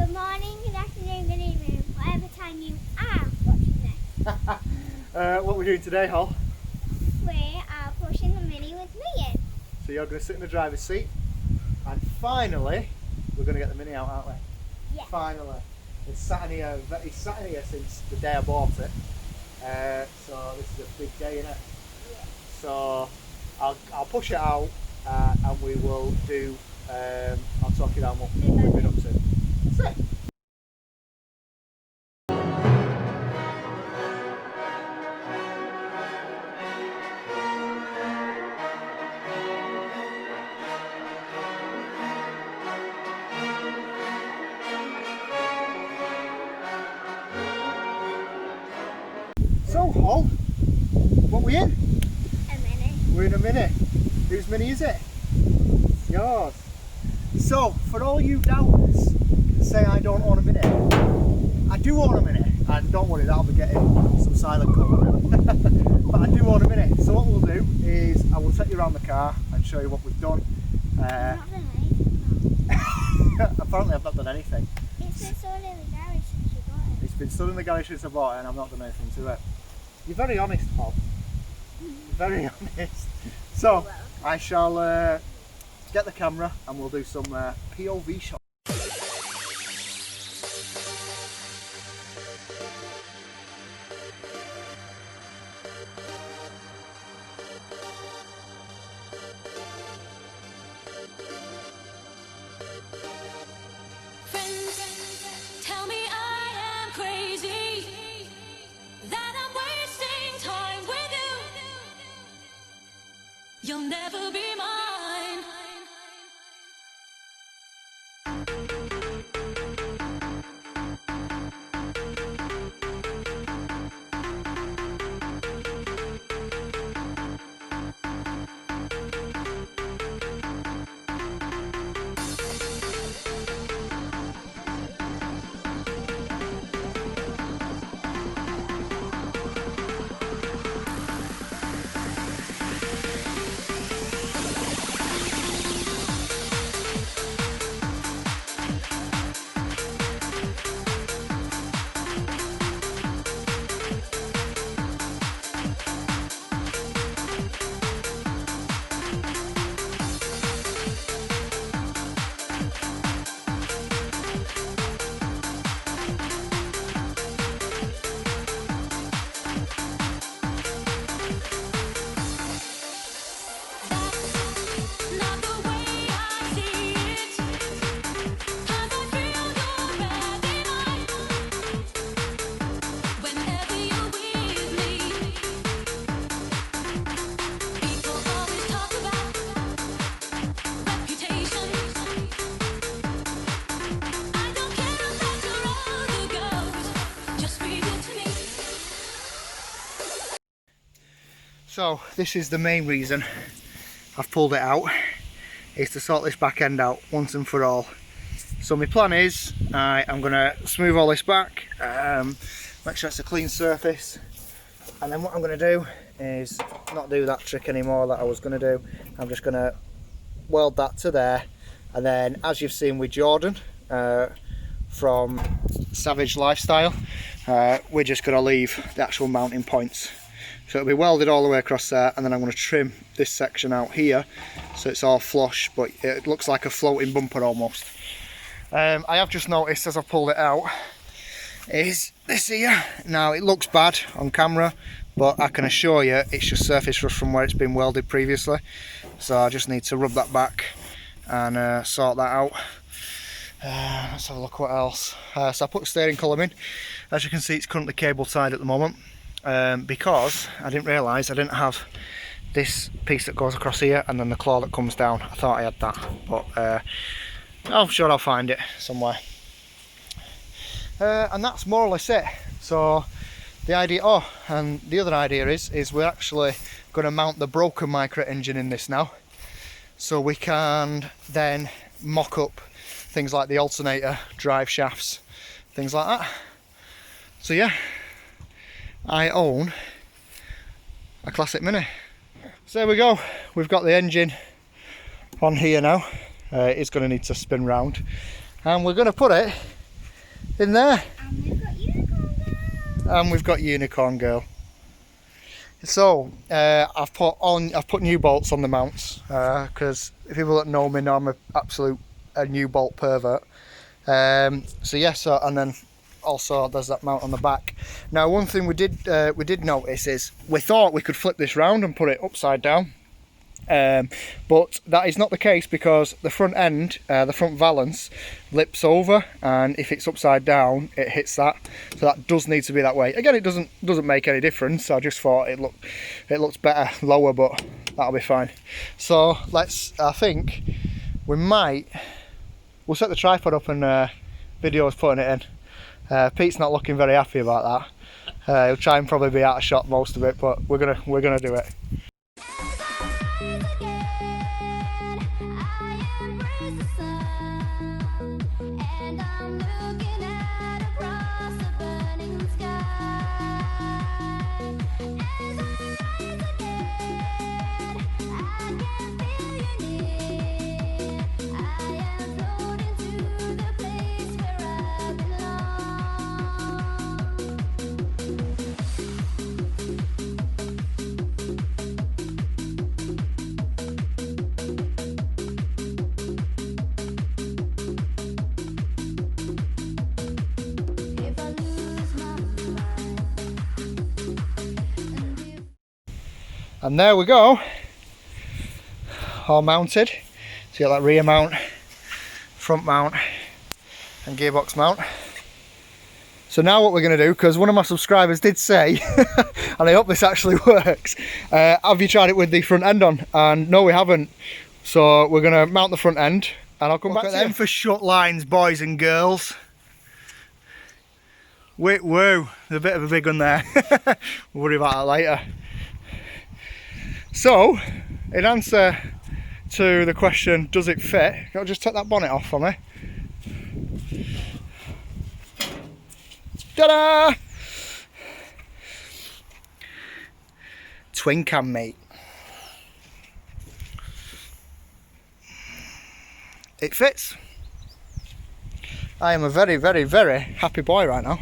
Good morning, good afternoon, good evening, whatever time you are watching this. What we're doing today, Hol? We are pushing the Mini with me in. So you're going to sit in the driver's seat, and finally, we're going to get the Mini out, aren't we? Yeah. Finally. It's sat in here since the day I bought it. So this is a big day, innit? Yeah. So I'll push it out, and we will do. I'll talk you down what we've been up to. That's it. So, Hol, what we in? A Mini. We're in a Mini. Whose Mini is it? Yours. So, for all you doubters that say I don't own a Mini, I do own a Mini, and don't worry, that'll be getting some silent cover. But I do own a Mini. So what we'll do is I will take you around the car and show you what we've done. Apparently I've not done anything. It's been stored in the garage since you got it. It's been stood in the garage since I bought it and I've not done anything to it. You're very honest, Paul. Very honest. So, I shall get the camera and we'll do some POV shots. Tell me I am crazy, that I'm wasting time with you. You'll never be mine. So this is the main reason I've pulled it out, is to sort this back end out once and for all. So my plan is I'm going to smooth all this back, make sure it's a clean surface, and then what I'm going to do is not do that trick anymore that I was going to do. I'm just going to weld that to there, and then as you've seen with Jordan from Savage Lifestyle, we're just going to leave the actual mounting points. So it'll be welded all the way across there, and then I'm going to trim this section out here so it's all flush, but it looks like a floating bumper almost. I have just noticed as I've pulled it out is this here. Now it looks bad on camera, but I can assure you it's just surface rust from where it's been welded previously. So I just need to rub that back and sort that out. Let's have a look what else. So I put the steering column in. As you can see, it's currently cable tied at the moment. Because I didn't realise I didn't have this piece that goes across here and then the claw that comes down. I thought I had that, but I'm sure I'll find it somewhere. And that's more or less it. So the idea, and the other idea is we're actually going to mount the broken Micra engine in this now, so we can then mock up things like the alternator, drive shafts, things like that. So yeah, I own a classic Mini. So there we go, we've got the engine on here now. It's going to need to spin round, and we're going to put it in there. And we've got unicorn girl. And we've got Unicorn Girl. So I've put new bolts on the mounts because people that know me know I'm a new bolt pervert. So yes, and then also there's that mount on the back. Now one thing we did notice is we thought we could flip this round and put it upside down. But that is not the case because the front end, the front valance, lips over, and if it's upside down, it hits that. So that does need to be that way. Again, it doesn't make any difference. I just thought it looks better lower, but that'll be fine. So I think we'll set the tripod up and video us putting it in. Pete's not looking very happy about that. He'll try and probably be out of shot most of it, but we're gonna do it. And there we go, all mounted. So you got that rear mount, front mount and gearbox mount. So now what we're going to do, because one of my subscribers did say, and I hope this actually works, have you tried it with the front end on? And no, we haven't. So we're going to mount the front end and I'll come back to them for shut lines, boys and girls. Wait, whoa, there's a bit of a big one there. We'll worry about that later. So, in answer to the question, does it fit? I'll just take that bonnet off for me. Ta-da! Twin cam, mate. It fits. I am a very, very, very happy boy right now.